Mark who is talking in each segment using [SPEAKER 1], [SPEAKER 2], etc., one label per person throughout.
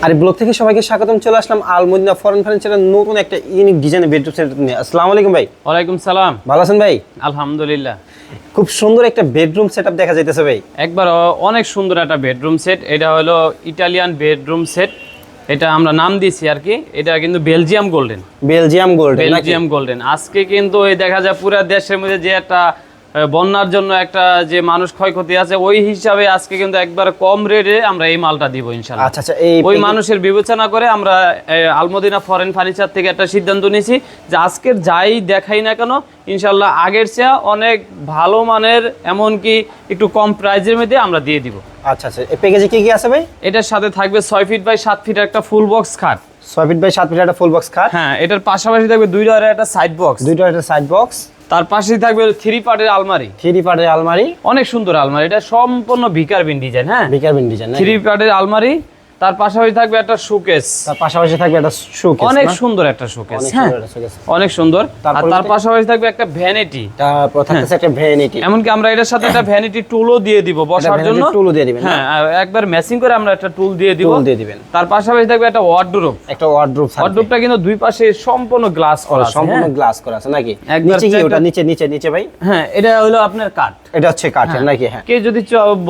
[SPEAKER 1] আর blog থেকে সবাইকে স্বাগতম। চলে আসলাম আল মদিনা ফরেন ফার্নিচারের নতুন একটা ইউনিক ডিজাইনের বেডরুম সেট নিয়ে। আসসালামু আলাইকুম ভাই।
[SPEAKER 2] ওয়ালাইকুম সালাম।
[SPEAKER 1] ভালো আছেন ভাই?
[SPEAKER 2] আলহামদুলিল্লাহ।
[SPEAKER 1] খুব সুন্দর একটা বেডরুম সেটআপ দেখা যাইতেছে ভাই।
[SPEAKER 2] একবার অনেক সুন্দর একটা বেডরুম সেট। এটা হলো ইটালিয়ান বেডরুম সেট। এটা আমরা নাম দিয়েছি আর কি। এটা কিন্তু বেলজিয়াম গোল্ডেন। বেলজিয়াম গোল্ডেন আজকে কিন্তু এই দেখা যায় পুরো দেশের মধ্যে যে একটা বন্যার জন্য একটা যে মানুষ ক্ষয়ক্ষতি আছে, ওই হিসাবে আজকে কিন্তু একবার কম রেটে আমরা এই মালটা দিব ইনশাআল্লাহ।
[SPEAKER 1] আচ্ছা,
[SPEAKER 2] ওই মানুষের বিবেচনা করে আমরা আল মদিনা ফরেন ফার্নিচার থেকে একটা সিদ্ধান্ত নিয়েছি যে আজকের যাই দেখাই না কেন ইনশাআল্লাহ আগের চেয়ে অনেক ভালো মানের, এমনকি একটু কম প্রাইজের মধ্যে আমরা দিয়ে দিব।
[SPEAKER 1] আচ্ছা, এই প্যাকেজে কি কি আছে ভাই?
[SPEAKER 2] এটার সাথে থাকবে 6 ফিট বাই 7 ফিট একটা ফুল বক্স খাট।
[SPEAKER 1] 6 ফিট বাই 7 ফিট একটা ফুল বক্স খাট।
[SPEAKER 2] হ্যাঁ, এটার পাশাপাশি থাকবে দুইটা একটা সাইড বক্স। তার পাশেই থাকবে 3 পার্টের আলমারি। অনেক সুন্দর আলমারি। এটা সম্পূর্ণ ভিকার বিন ডিজাইন। হ্যাঁ, 3 পার্টের আলমারি। তার পাশাপাশি থাকবে একটা শোকেস। অনেক সুন্দর একটা শোকেস। হ্যাঁ, অনেক সুন্দর। আর তার পাশাপাশি থাকবে একটা ভ্যানিটি। এমনকি আমরা এটার সাথে একটা ভ্যানিটি টুলও দিয়ে দিব বসার জন্য। হ্যাঁ, একবার ম্যাচিং করে আমরা একটা টুল দিয়ে দিব। তার পাশাপাশি থাকবে একটা ওয়ার্ডরোব। ওয়ার্ডরোবটা কিন্তু দুই পাশে সম্পূর্ণ গ্লাস করা আছে।
[SPEAKER 1] নাকি নিচে কি ওটা নিচে ভাই? হ্যাঁ,
[SPEAKER 2] এটা হলো আপনার কাঠ।
[SPEAKER 1] এটা হচ্ছে কাঠের নাকি? হ্যাঁ,
[SPEAKER 2] কে যদি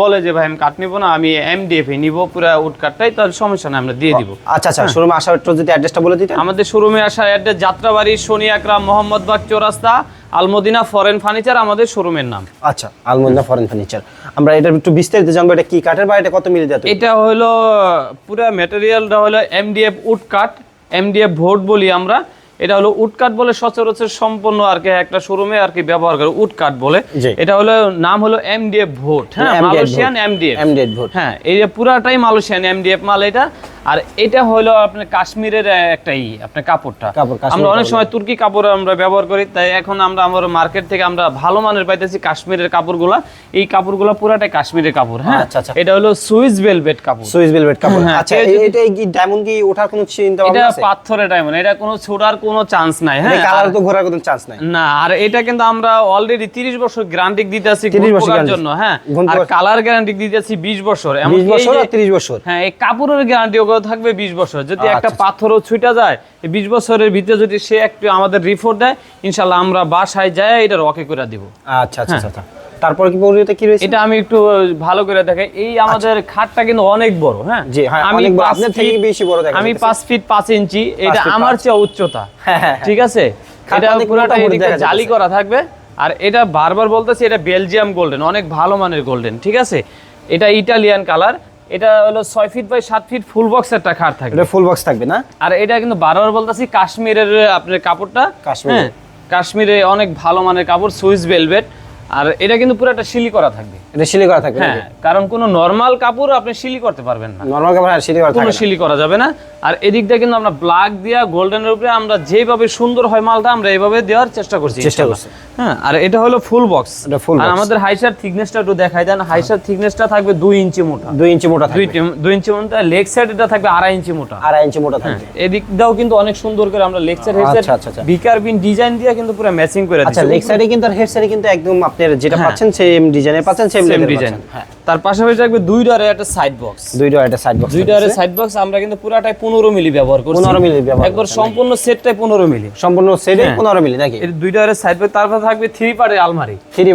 [SPEAKER 2] বলে যে ভাই আমি কাঠ নিব না, আমি এমডিএফ নিব পুরো উড কাঠটাই, তার সমস্যা না, আমরা দিয়ে দিব।
[SPEAKER 1] আচ্ছা, শোরুমে আসার একটু যদি অ্যাড্রেসটা বলে দিতেন।
[SPEAKER 2] আমাদের শোরুমে আসার অ্যাড্রেস যাত্রাবাড়ি শনি আকরাম মোহাম্মদবাগ চৌরাস্তা, আল মদিনা ফরেন ফার্নিচার আমাদের শোরুমের নাম।
[SPEAKER 1] আচ্ছা, আল মদিনা ফরেন ফার্নিচার। আমরা এটা একটু বিস্তারিত জানবো। এটা কি কাঠের বা এটা কত মিলি দেয়?
[SPEAKER 2] এটা হলো পুরো ম্যাটেরিয়ালটা হলো এমডিএফ উড কাঠ, এমডিএফ ভোট বলি আমরা। এটা হলো উড কাঠ বলে সচরাচর সম্পূর্ণ আর কি একটা শোরুমে আর কি ব্যবহার করে উড কাঠ বলে। এটা হলো নাম হলো এমডিএফ ভোট। হ্যাঁ, মালয়েশিয়ান এমডিএফ ভোট। হ্যাঁ, এই যে পুরাটাই মালয়েশিয়ান এমডিএফ মাল এটা। আর এটা হলো আপনার কাশ্মীরের একটাই আপনার কাপড়টা। আমরা অনেক সময় তুর্কি কাপড় আমরা ব্যবহার করি, তাই এখন আমরা আমার মার্কেট থেকে আমরা ভালো মানের পাইতেছি কাশ্মীরের কাপড়গুলা। এই কাপড়গুলা পুরাটাই কাশ্মীরের কাপড়। হ্যাঁ, এটা হলো সুইস ভেলভেট কাপড়।
[SPEAKER 1] আচ্ছা, এটা কি ডায়মন্ড কি ওঠার কোনো চিন্তা ভাবনা আছে?
[SPEAKER 2] এটা পাথরের ডায়মন্ড। এটা কোনো ছোড়ার কোনো চান্স নাই। হ্যাঁ,
[SPEAKER 1] কালার তো ঘোরার কোনো চান্স নাই
[SPEAKER 2] না। আর এটা কিন্তু আমরা অলরেডি 30 বছর গ্যারান্টি দিতেছি ঘোরার জন্য। হ্যাঁ, আর কালার গ্যারান্টি দিতেছি 20 বছর।
[SPEAKER 1] 20 বছর আর 30 বছর।
[SPEAKER 2] হ্যাঁ, এই কাপড়ের গ্যারান্টি থাকবে 20 বছর। যদি একটা পাথরও ছুটা যায়, এই 20 বছরের ভিতরে যদি সে একটু আমাদের রিপোর্ট দেয়, ইনশাআল্লাহ আমরা বাসায় যায় এটা রকে করে দিব।
[SPEAKER 1] আচ্ছা। তারপর কি পরিতে কি রয়েছে?
[SPEAKER 2] এটা আমি একটু ভালো করে দেখাই। এই আমাদের খাটটা কিন্তু অনেক বড়। হ্যাঁ,
[SPEAKER 1] আমি আপনার থেকে বেশি বড় দেখাই।
[SPEAKER 2] আমি 5 ফিট 5 ইঞ্চি। এটা আমার চেয়ে উচ্চতা। ঠিক আছে, এটা পুরোটা এদিকে জালি করা থাকবে। আর এটা বারবার বলতেছি, এটা বেলজিয়াম গোল্ডেন, অনেক ভালো মানের গোল্ডেন। ঠিক আছে, এটা ইটালিয়ান কালার। এটা হলো 6 feet by 7 feet full box একটা খাট থাকবে।
[SPEAKER 1] এটা ফুল বক্স থাকবে না? আর
[SPEAKER 2] এটা কিন্তু বারবার বলতেছি কাশ্মীরের আপনার কাপড়টা। কাশ্মীরে অনেক ভালো মানের কাপড়, সুইস ভেলভেট। আর এটা কিন্তু পুরো একটা শিলি করা থাকবে।
[SPEAKER 1] এটা শিলি করা থাকবে?
[SPEAKER 2] হ্যাঁ, কারণ কোনো নরমাল কাপড় আপনি শিলি করতে পারবেন না।
[SPEAKER 1] নরমাল কাপড় আর শিলি করা থাকবে না,
[SPEAKER 2] শিলি করা যাবে না। আর এদিক দিয়ে কিন্তু আমরা ব্ল্যাক দিয়া গোল্ডেনের উপরে আমরা যেভাবে সুন্দর হয় মালটা আমরা এইভাবে দেওয়ার চেষ্টা করছি। হ্যাঁ, আর এটা হলো ফুল বক্স। আর আমাদের হাইসার থিকনেসটা একটু দেখাই দেন। হাইসার থিকনেসটা থাকবে 2 ইঞ্চি মোটা।
[SPEAKER 1] 2 ইঞ্চি মোটা থাকবে।
[SPEAKER 2] 2 ইঞ্চি মোটা। লেগ সাইড এটা থাকবে 2.5 ইঞ্চি মোটা।
[SPEAKER 1] 2.5 ইঞ্চি মোটা থাকবে।
[SPEAKER 2] এদিক দাও কিন্তু অনেক সুন্দর করে আমরা লেগ সাইড হেড সাইড বিকার বিন ডিজাইন দিয়ে কিন্তু পুরো ম্যাচিং করে দিয়েছি।
[SPEAKER 1] আচ্ছা, লেগ সাইডে কিন্তু আর হেড সাইডে কিন্তু একদম আপনারা যেটা পাচ্ছেন সেম ডিজাইনে পাচ্ছেন, সেম ডিজাইন। হ্যাঁ,
[SPEAKER 2] তার পাশাপাশি থাকবে দুইটার একটা সাইড বক্স। দুইটার সাইড বক্স আমরা কিন্তু পুরাটাই 15 মিলি ব্যবহার করছি।
[SPEAKER 1] 15 মিলি ব্যবহার
[SPEAKER 2] একবার সম্পূর্ণ সেটটাই 15 মিলি।
[SPEAKER 1] সম্পূর্ণ সেটে 15 মিলি নাকি?
[SPEAKER 2] এর দুইটার সাইড বক্স। তারপর থাকবে 3 পার্টের আলমারি।
[SPEAKER 1] 3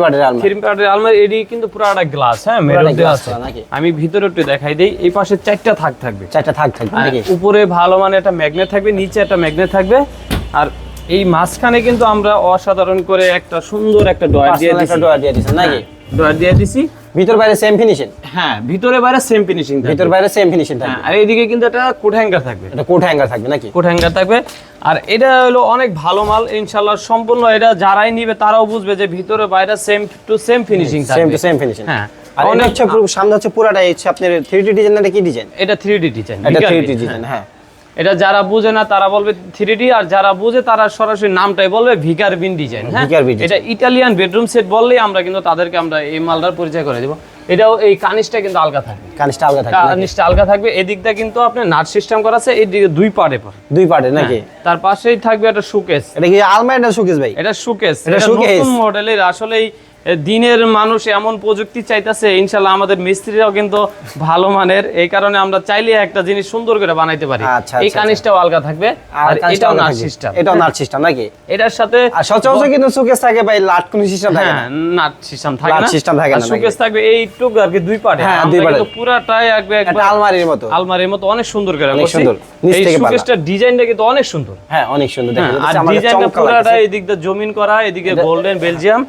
[SPEAKER 1] পার্টের আলমারি।
[SPEAKER 2] এডি কিন্তু পুরাটা গ্লাস। হ্যাঁ, মেরুন দেওয়া আছে। আমি ভিতরে একটু দেখাই দেই। এই পাশে 4টা থাক থাকবে। 4টা থাক থাকবে নাকি? উপরে ভালো মানে একটা ম্যাগনেট থাকবে, নিচে একটা ম্যাগনেট থাকবে। আর এই মাঝখানে কিন্তু আমরা অসাধারণ করে একটা সুন্দর একটা ডয়ার দিয়ে দিয়েছি নাকি? ডয়ার দিয়ে দিছি।
[SPEAKER 1] ভিতর বাইরে সেম ফিনিশিং।
[SPEAKER 2] হ্যাঁ, ভিতরে বাইরে সেম ফিনিশিং থাকবে।
[SPEAKER 1] ভিতর বাইরে সেম ফিনিশিং থাকবে।
[SPEAKER 2] আর এইদিকে কিন্তু একটা কোট হ্যাঙ্গার থাকবে।
[SPEAKER 1] এটা কোট হ্যাঙ্গার থাকবে নাকি?
[SPEAKER 2] কোট হ্যাঙ্গার থাকবে। আর এটা হলো অনেক ভালো মাল ইনশাআল্লাহ। সম্পূর্ণ এটা যারাই নিবে তারাও বুঝবে যে ভিতরে বাইরে সেম টু সেম ফিনিশিং থাকবে।
[SPEAKER 1] Same to same finishing.
[SPEAKER 2] হ্যাঁ,
[SPEAKER 1] আর অনেক সামনে হচ্ছে পুরাটাই হচ্ছে আপনার 3D ডিজাইন। এটা কি ডিজাইন?
[SPEAKER 2] এটা 3D ডিজাইন।
[SPEAKER 1] এটা 3D ডিজাইন। হ্যাঁ,
[SPEAKER 2] এটা যারা বুঝে না তারা বলবে 3D, আর যারা বুঝে তারা সরাসরি নামটাই বলবে ভিকার বিন ডিজাইন। হ্যাঁ, এটা ইটালিয়ান বেডরুম সেট বললেই আমরা কিন্তু তাদেরকে আমরা এই মালটার পরিচয় করে দেব। এটাও এই কানিসটা কিন্তু আলগা থাকবে। কানিসটা আলগা থাকবে। এদিকটা কিন্তু আপনার নাট সিস্টেম করা আছে। এইদিকে 2 পার্টে নাকি? তার পাশেই থাকবে একটা শোকেস।
[SPEAKER 1] এটা কি আলমারি না শোকেস ভাই?
[SPEAKER 2] এটা শোকেস। এটা নতুন মডেলের। আসলে দিনের মানুষ এমন প্রযুক্তি চাইতেছে, ইনশাল্লাহ আমাদের মিস্ত্রিরাও কিন্তু ভালো মানের, এই কারণে আমরা চাইলে একটা জিনিস সুন্দর করে বানাইতে পারি। এই কানিসটাও আলগা থাকবে, আর এটাও নাট সিস্টেম,
[SPEAKER 1] এটাও নাট সিস্টেম নাকি?
[SPEAKER 2] এটার সাথে
[SPEAKER 1] আর সচরাচর কিন্তু সুকেস থাকে ভাই, লাট কোন সিস্টেম থাকে না,
[SPEAKER 2] নাট সিস্টেম থাকে না,
[SPEAKER 1] লাট সিস্টেম থাকে না,
[SPEAKER 2] সুকেস থাকবে এইটুকু আর কি দুই পার্টে।
[SPEAKER 1] হ্যাঁ, দুই পার্টে
[SPEAKER 2] কিন্তু পুরাটাই একবার
[SPEAKER 1] আলমারির মতো,
[SPEAKER 2] আলমারির মতো অনেক সুন্দর করে
[SPEAKER 1] অনেক
[SPEAKER 2] করছি।
[SPEAKER 1] সুন্দর, নিচ
[SPEAKER 2] এই
[SPEAKER 1] থেকে পালা।
[SPEAKER 2] সুকেসটার ডিজাইনটা কিন্তু অনেক সুন্দর,
[SPEAKER 1] হ্যাঁ অনেক সুন্দর দেখেন,
[SPEAKER 2] আর ডিজাইনটা পুরাটা এদিক দিয়ে জমিন করা, এদিকে গোল্ডেন বেলজিয়াম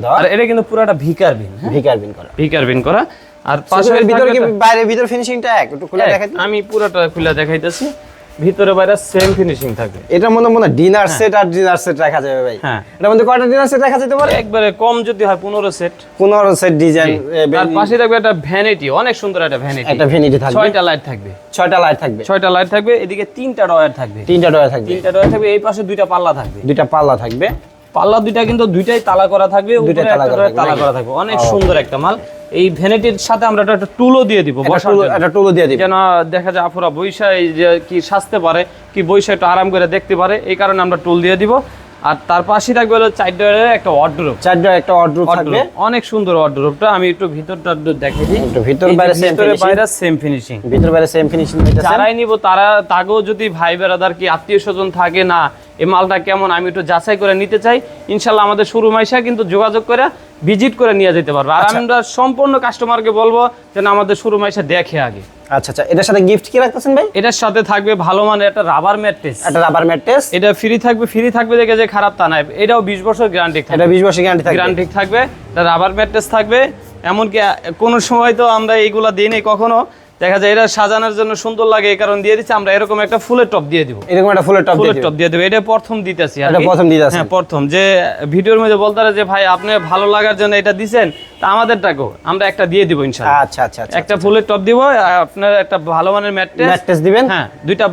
[SPEAKER 2] দেওয়া, আর এটা কিন্তু পুরাটা ভিকার বিন, ভিকার বিন করা। আর পাশের
[SPEAKER 1] ভিতরে কি বাইরে ভিতর ফিনিশিংটা একটু খুলে দেখাই,
[SPEAKER 2] আমি পুরাটা খুলে দেখাইতেছি, ভিতরে বাইরে সেম ফিনিশিং থাকবে।
[SPEAKER 1] এটার মধ্যে ডিনার সেট আর ডিনার সেট রাখা যাবে ভাই।
[SPEAKER 2] হ্যাঁ,
[SPEAKER 1] এটার মধ্যে কয়টা ডিনার সেট রাখা যেতে পারে?
[SPEAKER 2] একবারে কম যদি হয় 15 সেট,
[SPEAKER 1] 15 সেট ডিজাইন।
[SPEAKER 2] আর পাশে থাকবে একটা ভ্যানিটি, অনেক সুন্দর একটা ভ্যানিটি,
[SPEAKER 1] একটা ভ্যানিটি থাকবে,
[SPEAKER 2] 6টা লাইট থাকবে,
[SPEAKER 1] 6টা লাইট থাকবে,
[SPEAKER 2] 6টা লাইট থাকবে, এদিকে 3টা ডয়ার থাকবে,
[SPEAKER 1] 3টা ডয়ার থাকবে,
[SPEAKER 2] 3টা ডয়ার থাকবে, এই পাশে 2টা পাল্লা থাকবে,
[SPEAKER 1] 2টা পাল্লা থাকবে,
[SPEAKER 2] পাল্লা দুইটা কিন্তু দুইটাই তালা করা থাকবে, উপরে একটা তালা করা থাকবে, অনেক সুন্দর একটা মাল। এই ভ্যানিটির সাথে আমরা একটা টুলও দিয়ে দিব, বসার জন্য
[SPEAKER 1] একটা টুলও দিয়ে দিব,
[SPEAKER 2] যেন দেখা যায় আপুরা বৈশা এই যে কি সাজতে পারে, কি বৈশা একটু আরাম করে দেখতে পারে, এই কারণে আমরা টুল দিয়ে দিব। আর তার পাশে থাকবে হলো 4 ডয়ারের একটা ওয়ার্ডরোব,
[SPEAKER 1] 4 ডয়ারের একটা ওয়ার্ডরোব থাকবে,
[SPEAKER 2] অনেক সুন্দর ওয়ার্ডরোবটা। আমি একটু ভিতরটা দেখাই দিই,
[SPEAKER 1] একটু ভিতর বাইরে
[SPEAKER 2] সেম ফিনিশিং,
[SPEAKER 1] ভিতর বাইরে সেম ফিনিশিং।
[SPEAKER 2] যারাই নিব তাগেও যদি ভাই বেরাদার কি আত্মীয় স্বজন থাকে, না এই মালটা কেমন আমি একটু যাচাই করে নিতে চাই, ইনশাল্লাহ আমাদের শোরুম আইসা কিন্তু যোগাযোগ করে ভিজিট করে নিয়ে যেতে পারবে। আর আমরা সম্পূর্ণ কাস্টমারকে বলবো যেন আমাদের শোরুম আইসা দেখে আগে।
[SPEAKER 1] আচ্ছা আচ্ছা, এটার সাথে গিফট কি রাখতেছেন ভাই?
[SPEAKER 2] এটার সাথে থাকবে ভালো মানের একটা রাবার ম্যাট্রেস,
[SPEAKER 1] একটা রাবার ম্যাট্রেস, এটা
[SPEAKER 2] ফ্রি থাকবে দেখে যে খারাপ তা নয়, এটাও 20 বছর গ্যারান্টি থাকবে,
[SPEAKER 1] এটা 20 বছর গ্যারান্টি
[SPEAKER 2] থাকবে, এটা রাবার ম্যাট্রেস থাকবে। এমনকি কোনো সময় তো আমরা এইগুলা দিই নাই কখনো, দেখা যায় এটা সাজানোর জন্য সুন্দর লাগে এই কারণে দিয়ে দিচ্ছি, আমরা এরকম একটা ফুলের টপ দিয়ে দিব,
[SPEAKER 1] এরকম একটা ফুলের টপ
[SPEAKER 2] দিয়ে দেব। এটা প্রথম দিতেছি,
[SPEAKER 1] এটা প্রথম দিতেছি,
[SPEAKER 2] হ্যাঁ প্রথম, যে ভিডিওর মধ্যে বলতারে যে ভাই আপনি ভালো লাগার জন্য এটা দিবেন, তা আমাদেরটাকেও আমরা একটা দিয়ে দিব ইনশাআল্লাহ।
[SPEAKER 1] আচ্ছা আচ্ছা,
[SPEAKER 2] একটা ফুলের টপ দিব, আপনার একটা ভালো মানের ম্যাট্রেস
[SPEAKER 1] দিবেন,
[SPEAKER 2] হ্যাঁ 2টা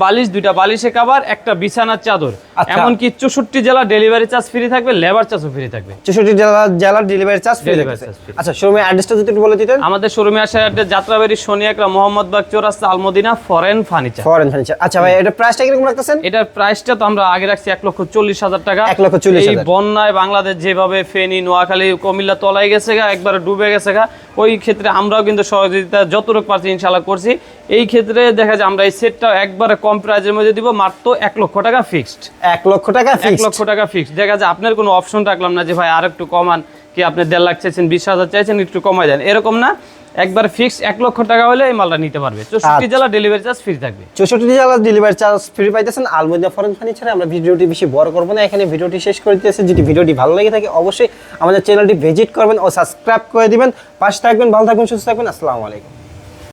[SPEAKER 2] বালিশে কভার, একটা বিছানার চাদর, এমনকি 64 জেলা ডেলিভারি চার্জ ফ্রি থাকবে, লেবার চার্জও ফ্রি থাকবে,
[SPEAKER 1] 64 জেলার ডেলিভারি চার্জ ফ্রি থাকবে। আচ্ছা, শোরুমের অ্যাড্রেসটা যদি একটু বলে দিতেন।
[SPEAKER 2] আমাদের শোরুমে আসার অ্যাড্রেস যাত্রাবাড়ি শনি একরা মোহাম্মদবাগ চৌরাস্তা আলমদিনা ফরেন ফার্নিচার।
[SPEAKER 1] আচ্ছা ভাই, এটা প্রাইসটা কিরকম রাখতেছেন?
[SPEAKER 2] এটার প্রাইসটা তো আমরা আগে রাখছি 1,40,000 টাকা।
[SPEAKER 1] 1,40,000।
[SPEAKER 2] এই বন্যায় বাংলাদেশ যেভাবে ফেনী, নোয়াখালী, কুমিল্লা তলায় গেছে গা, একবারে ডুবে গেছে গা, ওই ক্ষেত্রে আমরাও কিন্তু সহযোগিতা যতটুকু পারছি ইনশাআল্লাহ করছি। এই ক্ষেত্রে দেখা যায় আমরা এই সেটটা একবারে কম প্রাইসের মধ্যে দিব, মাত্র 1 লক্ষ টাকা ফিক্সড।
[SPEAKER 1] 1 লক্ষ টাকা ফিক্সড,
[SPEAKER 2] 1 লক্ষ টাকা ফিক্সড। দেখা যায় আপনার কোনো অপশন রাখলাম না যে ভাই আর একটু কমান, কি আপনি 1.5 লাখ চাইছেন, 20,000 চাইছেন, একটু কমাই দেন, এরকম না, একবার ফিক্স 1 লক্ষ টাকা হলে এই মালটা নিতে পারবে। 64 জেলা ডেলিভারি চার্জ ফ্রি থাকবে,
[SPEAKER 1] 64 জেলা ডেলিভারি চার্জ ফ্রি পাইতেছেন আলমদিনা ফরেন ফার্নিচারে। আমরা ভিডিওটি বেশি বড় করব না, এখানে ভিডিওটি শেষ করে দিতেছি। যদি ভিডিওটি ভালো লেগে থাকে অবশ্যই আমাদের চ্যানেলটি ভিজিট করবেন ও সাবস্ক্রাইব করে দিবেন। পাশে থাকবেন, ভালো থাকবেন, সুস্থ থাকবেন। আসসালামু আলাইকুম।